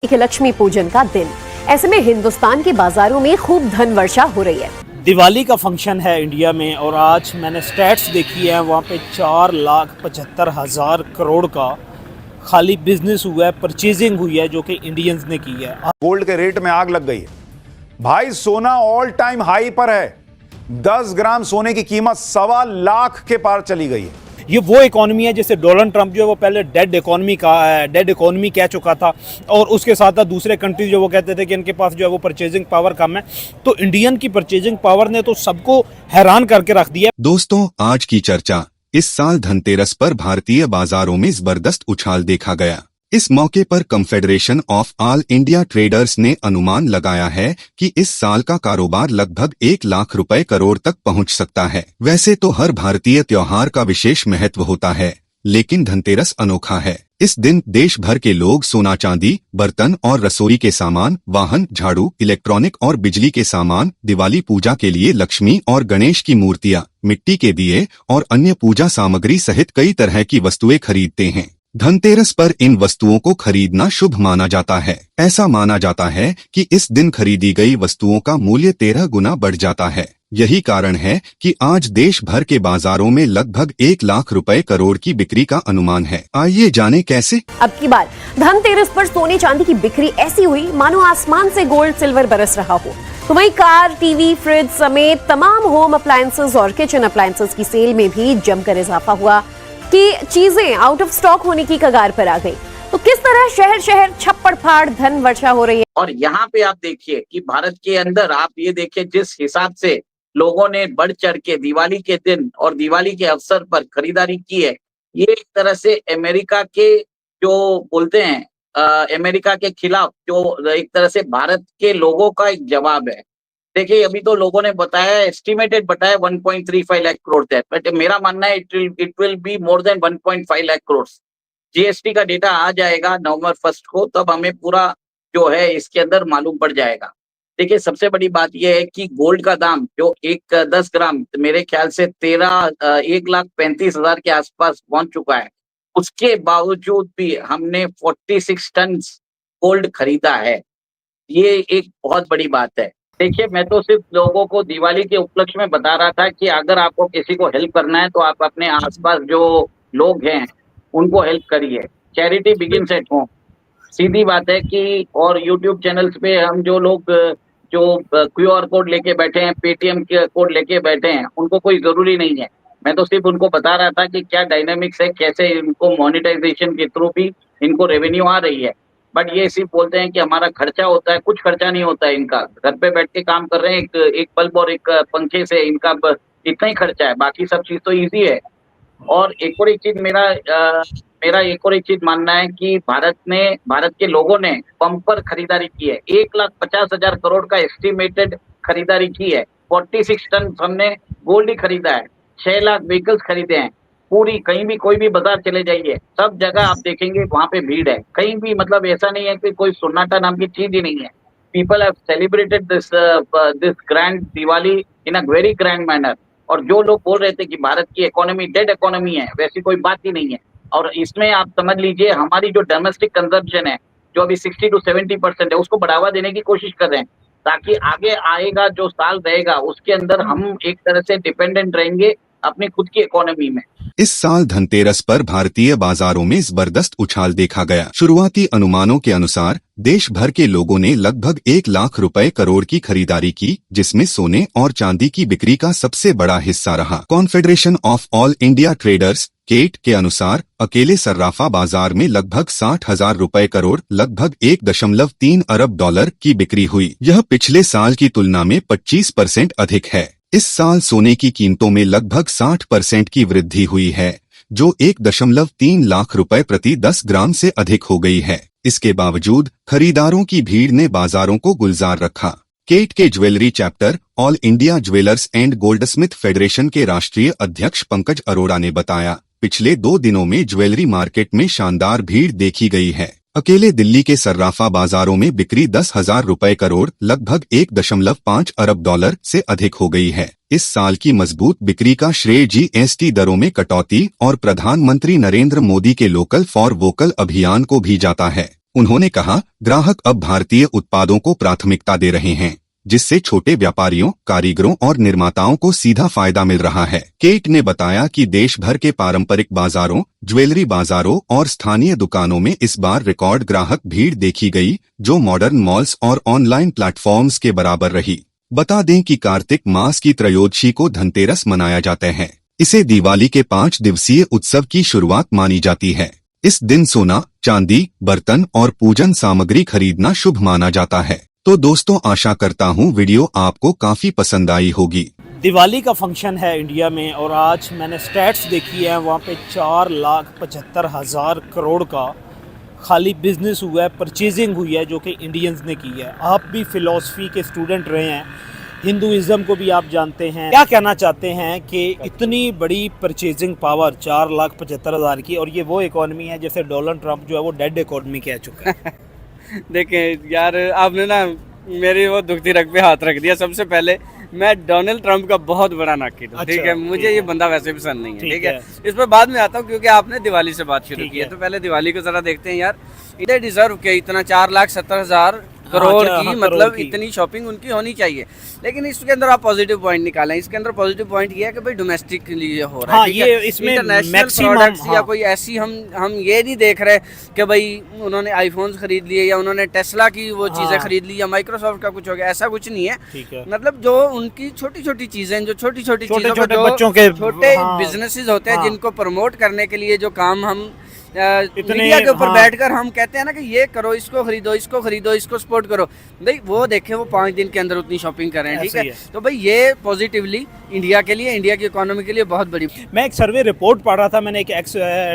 एक लक्ष्मी पूजन का दिन। ऐसे में हिंदुस्तान के बाजारों में खूब धन वर्षा हो रही है। दिवाली का फंक्शन है इंडिया में और आज मैंने स्टैट्स देखी है, वहाँ पे 4,75,000 करोड़ का खाली बिजनेस हुआ है, परचेजिंग हुई है जो कि इंडियंस ने की है। गोल्ड के रेट में आग लग गई है भाई। सोना ऑल टाइम हाई पर है। 10 ग्राम सोने की कीमत 1.25 लाख के पार चली गई है। ये वो इकोनॉमी है जिसे डोनाल्ड ट्रंप जो है वो पहले डेड इकोनॉमी कह चुका था, और उसके साथ साथ दूसरे कंट्रीज जो वो कहते थे कि इनके पास जो है वो परचेजिंग पावर कम है। तो इंडियन की परचेजिंग पावर ने तो सबको हैरान करके रख दिया। दोस्तों, आज की चर्चा। इस साल धनतेरस पर भारतीय बाजारों में जबरदस्त उछाल देखा गया। इस मौके पर confederation of all India traders ने अनुमान लगाया है कि इस साल का कारोबार लगभग 1 लाख रुपए करोड़ तक पहुंच सकता है। वैसे तो हर भारतीय त्योहार का विशेष महत्व होता है, लेकिन धनतेरस अनोखा है। इस दिन देश भर के लोग सोना चांदी, बर्तन और रसोई के सामान, वाहन, झाड़ू, इलेक्ट्रॉनिक और बिजली के सामान, दिवाली पूजा के लिए लक्ष्मी और गणेश की मूर्तियां, मिट्टी के दिए और अन्य पूजा सामग्री सहित कई तरह की वस्तुएं खरीदते हैं। धनतेरस पर इन वस्तुओं को खरीदना शुभ माना जाता है। ऐसा माना जाता है कि इस दिन खरीदी गई वस्तुओं का मूल्य 13 गुना बढ़ जाता है। यही कारण है कि आज देश भर के बाजारों में लगभग 1 लाख रुपए करोड़ की बिक्री का अनुमान है। आइए जाने कैसे। अब की बार धनतेरस पर सोने चांदी की बिक्री ऐसी हुई मानो आसमान से गोल्ड सिल्वर बरस रहा हो। तो वहीं कार, टीवी, फ्रिज समेत तमाम होम अप्लायंसेस और किचन अप्लायंसेस की सेल में भी जमकर इजाफा हुआ कि चीजें आउट ऑफ स्टॉक होने की कगार पर आ गई। तो किस तरह शहर शहर छप्पड़ फाड़ धन वर्षा हो रही है। और यहाँ पे आप देखिए कि भारत के अंदर आप ये देखिए जिस हिसाब से लोगों ने बढ़ चढ़ के दिवाली के दिन और दिवाली के अवसर पर खरीदारी की है, ये एक तरह से अमेरिका के जो बोलते हैं अमेरिका के खिलाफ जो एक तरह से भारत के लोगों का एक जवाब है। देखिए अभी तो लोगों ने बताया, एस्टिमेटेड बताया 1.35 लाख करोड़ थे, बट मेरा मानना है it will be more than 1.5 lakh crore. GST का डेटा आ जाएगा नवंबर 1 को, तब हमें पूरा जो है इसके अंदर मालूम पड़ जाएगा। देखिए सबसे बड़ी बात यह है कि गोल्ड का दाम जो 10 ग्राम मेरे ख्याल से 1,35,000 के आसपास पहुंच चुका है, उसके बावजूद भी हमने 46 टन गोल्ड खरीदा है। ये एक बहुत बड़ी बात है। देखिए मैं तो सिर्फ लोगों को दिवाली के उपलक्ष्य में बता रहा था कि अगर आपको किसी को हेल्प करना है तो आप अपने आसपास जो लोग हैं उनको हेल्प करिए। Charity begins at home. सीधी बात है कि और यूट्यूब चैनल्स पे हम जो लोग जो क्यूआर कोड लेके बैठे हैं, पेटीएम के कोड लेके बैठे हैं, उनको कोई जरूरी नहीं है। मैं तो सिर्फ उनको बता रहा था कि क्या डायनामिक्स है, कैसे इनको मोनेटाइजेशन के थ्रू भी इनको रेवेन्यू आ रही है। बट ये सिर्फ बोलते हैं कि हमारा खर्चा होता है, कुछ खर्चा नहीं होता है इनका। घर पे बैठ के काम कर रहे हैं, एक बल्ब और एक पंखे से इनका इतना ही खर्चा है, बाकी सब चीज तो ईजी है। और एक और एक चीज मेरा एक और एक चीज मानना है कि भारत के लोगों ने बम्पर खरीदारी की है। 1,50,000 करोड़ का एस्टिमेटेड खरीदारी की है। 46 टन हमने गोल्ड ही खरीदा है। 6 लाख व्हीकल्स खरीदे हैं। पूरी कहीं भी कोई भी बाजार चले जाइए, सब जगह आप देखेंगे वहां पे भीड़ है। कहीं भी मतलब ऐसा नहीं है कि कोई सन्नाटा नाम की चीज ही नहीं है। People have celebrated this grand Diwali in a very grand manner. और जो लोग बोल रहे थे कि भारत की इकोनॉमी डेड इकोनॉमी है, वैसी कोई बात ही नहीं है। और इसमें आप समझ लीजिए हमारी जो डोमेस्टिक कंजम्पशन है, जो अभी 60 to 70% है, उसको बढ़ावा देने की कोशिश कर रहे हैं, ताकि आगे आएगा जो साल रहेगा उसके अंदर हम एक तरह से डिपेंडेंट रहेंगे अपनी खुद की इकोनॉमी में। इस साल धनतेरस पर भारतीय बाजारों में जबरदस्त उछाल देखा गया। शुरुआती अनुमानों के अनुसार देश भर के लोगों ने लगभग 1 लाख रुपए करोड़ की खरीदारी की, जिसमें सोने और चांदी की बिक्री का सबसे बड़ा हिस्सा रहा। Confederation of all India traders CAIT के अनुसार अकेले सर्राफा बाजार में लगभग 60,000 रुपए करोड़, लगभग 1.3 अरब डॉलर की बिक्री हुई। यह पिछले साल की तुलना में 25% अधिक है। इस साल सोने की कीमतों में लगभग 60% की वृद्धि हुई है, जो 1.3 लाख रुपए प्रति 10 ग्राम से अधिक हो गई है। इसके बावजूद खरीदारों की भीड़ ने बाजारों को गुलजार रखा। केट के jewellery chapter all India jewellers and Goldsmith federation के राष्ट्रीय अध्यक्ष पंकज अरोड़ा ने बताया, पिछले 2 दिनों में ज्वेलरी मार्केट में शानदार भीड़ देखी गई है। अकेले दिल्ली के सर्राफा बाजारों में बिक्री 10,000 रुपए करोड़, लगभग 1.5 अरब डॉलर से अधिक हो गई है। इस साल की मजबूत बिक्री का श्रेय जीएसटी दरों में कटौती और प्रधानमंत्री नरेंद्र मोदी के लोकल फॉर वोकल अभियान को भी जाता है। उन्होंने कहा, ग्राहक अब भारतीय उत्पादों को प्राथमिकता दे रहे हैं, जिससे छोटे व्यापारियों, कारीगरों और निर्माताओं को सीधा फायदा मिल रहा है। केट ने बताया कि देश भर के पारंपरिक बाजारों, ज्वेलरी बाजारों और स्थानीय दुकानों में इस बार रिकॉर्ड ग्राहक भीड़ देखी गई, जो मॉडर्न मॉल्स और ऑनलाइन प्लेटफॉर्म्स के बराबर रही। बता दें कि कार्तिक मास की त्रयोदशी को धनतेरस मनाया जाता है। इसे दिवाली के 5 दिवसीय उत्सव की शुरुआत मानी जाती है। इस दिन सोना, चांदी, बर्तन और पूजन सामग्री खरीदना शुभ माना जाता है। तो दोस्तों, आशा करता हूँ वीडियो आपको काफी पसंद आई होगी। दिवाली का फंक्शन है इंडिया में और आज मैंने स्टैट्स देखी है, वहाँ पे 4,75,000 करोड़ का खाली बिजनेस हुआ है, परचेजिंग हुई है, जो कि इंडियंस ने की है। आप भी फिलॉसफी के स्टूडेंट रहे हैं, हिंदुइज्म को भी आप जानते हैं। क्या कहना चाहते हैं कि इतनी बड़ी परचेजिंग पावर 4,75,000 की, और ये वो इकॉनमी है जैसे डोनाल्ड ट्रंप जो है वो डेड इकॉनमी कह चुका है। देखें यार, आपने ना मेरी वो दुखती रग पे हाथ रख दिया। सबसे पहले मैं डोनाल्ड ट्रंप का बहुत बड़ा नाकिद हूँ, ठीक है। मुझे ये बंदा वैसे पसंद नहीं है, ठीक है। इस पर बाद में आता हूँ, क्योंकि आपने दिवाली से बात शुरू की है, तो पहले दिवाली को जरा देखते हैं यार। इधर डिजर्व के इतना 4,70,000 करोड़ की, मतलब इतनी शॉपिंग उनकी होनी चाहिए। लेकिन इसके अंदर आप पॉजिटिव पॉइंट निकालें। इसके अंदर पॉजिटिव पॉइंट ये है कि भाई डोमेस्टिक लिए हो रहा है, ये इसमें इंटरनेशनल प्रोडक्ट्स या कोई ऐसी हम ये नहीं देख रहे कि भाई उन्होंने आईफोन्स खरीद लिए या उन्होंने टेस्ला की वो चीजें खरीद ली या माइक्रोसॉफ्ट का कुछ हो गया, ऐसा कुछ नहीं है। मतलब जो उनकी छोटी छोटी चीजें, जो छोटी छोटी चीजों को बच्चों के छोटे बिजनेसेस होते हैं, जिनको प्रमोट करने के लिए जो काम हम मीडिया के ऊपर बैठकर हम कहते हैं ना कि ये करो, इसको खरीदो, इसको खरीदो, इसको सपोर्ट करो, भाई वो देखें वो 5 दिन के अंदर उतनी शॉपिंग कर रहे हैं, ठीक है। तो भाई ये पॉजिटिवली इंडिया के लिए, इंडिया की इकोनॉमी के लिए बहुत बड़ी। मैं एक सर्वे रिपोर्ट पढ़ रहा था, मैंने एक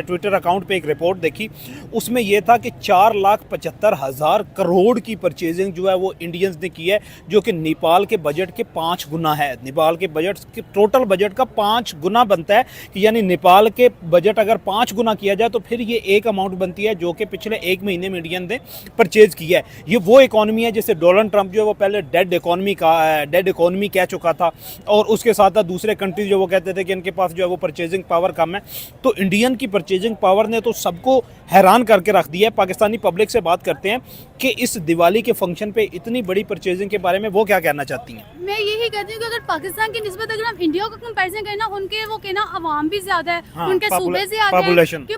ट्विटर अकाउंट पे एक रिपोर्ट देखी, उसमें यह था कि 4,75,000 करोड़ की परचेजिंग जो है वो इंडियंस ने की है, जो कि नेपाल के बजट के 5 गुना है। नेपाल के बजट के टोटल बजट का 5 गुना बनता है, कि यानी नेपाल के बजट अगर 5 गुना किया जाए तो फिर ये एक अमाउंट बनती है जो कि पिछले 1 महीने में इंडियन ने परचेज किया है। ये वो इकॉनमी है जैसे डोनाल्ड ट्रंप जो है वो पहले डेड इकॉनमी कह चुका था, और उसके साथ साथ दूसरे कंट्री जो वो कहते थे कि इनके पास जो है वो परचेजिंग पावर कम है। तो इंडियन की परचेजिंग पावर ने तो सबको हैरान करके रख दिया है। पाकिस्तानी पब्लिक से बात करते हैं कि इस दिवाली के फंक्शन पे इतनी बड़ी परचेजिंग के बारे में वो क्या कहना चाहती हैं। मैं यही कहती हूँ कि अगर पाकिस्तान की निस्बत अगर हम इंडिया को कंपैरिजन करें ना, उनके वो कहना अवाम भी ज्यादा है, उनके सूबे ज्यादा है,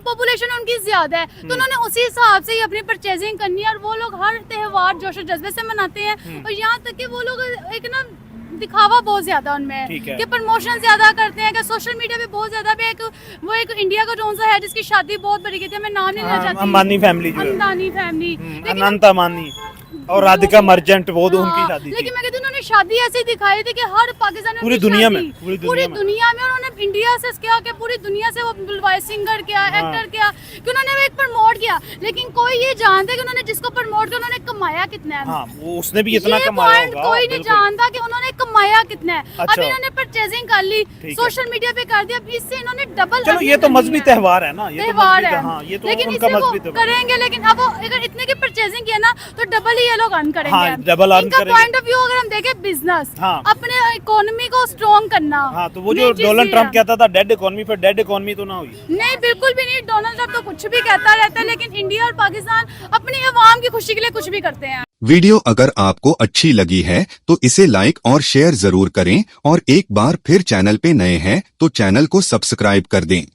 पॉपुलेशन उनकी ज्यादा है, तो उन्होंने उसी हिसाब से ही अपनी परचेजिंग करनी है। और वो लोग हर त्योहार जोश और जज्बे से मनाते हैं, और यहाँ तक कि वो लोग एक ना दिखावा बहुत ज्यादा उनमें है कि प्रमोशन ज्यादा करते हैं, कि सोशल मीडिया पे बहुत ज्यादा पे एक इंडिया का कौन सा है जिसकी शादी बहुत बड़ी की थी, मैं नाम नहीं लेना चाहती, अंबानी फैमिली, अनंत अंबानी और राधिका मर्चेंट, वो तो उनकी शादी थी। लेकिन मैं कहती हूँ उन्होंने शादी ऐसी दिखाई थी कि हर पाकिस्तान में, पूरी दुनिया में उन्होंने इंडिया से क्या कि पूरी दुनिया से वो बुलवाए, सिंगर क्या, एक्टर क्या, कि उन्होंने एक प्रमोट किया। लेकिन कोई ये जानता है कि उन्होंने जिसको प्रमोट किया उन्होंने कमाया कितना है। वो उसने भी इतना कमाया होगा, कोई नहीं जानता कि उन्होंने कमाया कितना है। अभी इन्होंने परचेजिंग कर ली, सोशल मीडिया पे कर दिया, इससे इन्होंने डबल। चलो ये तो मजहबी त्योहार है ना, त्योहार है, लेकिन इसे वो करेंगे। लेकिन अब अगर इतने की परचेजिंग किया ना तो डबल ही ये लोग अर्न करेंगे। डबल अर्न करेंगे। पॉइंट ऑफ व्यू अगर हम देखें बिजनेस, अपने इकोनॉमी को स्ट्रॉन्ग करना, तो वो जो डोनाल्ड ट्रंप कहता था डेड इकोनॉमी, पर डेड इकोनॉमी तो ना हुई। नहीं, बिल्कुल भी नहीं। डोनाल्ड ट्रंप तो कुछ भी कहता रहता है, लेकिन इंडिया और पाकिस्तान अपनी अवाम की खुशी के लिए कुछ भी करते हैं। वीडियो अगर आपको अच्छी लगी है तो इसे लाइक और शेयर जरूर करें, और एक बार फिर चैनल पे नए हैं तो चैनल को सब्सक्राइब कर दें।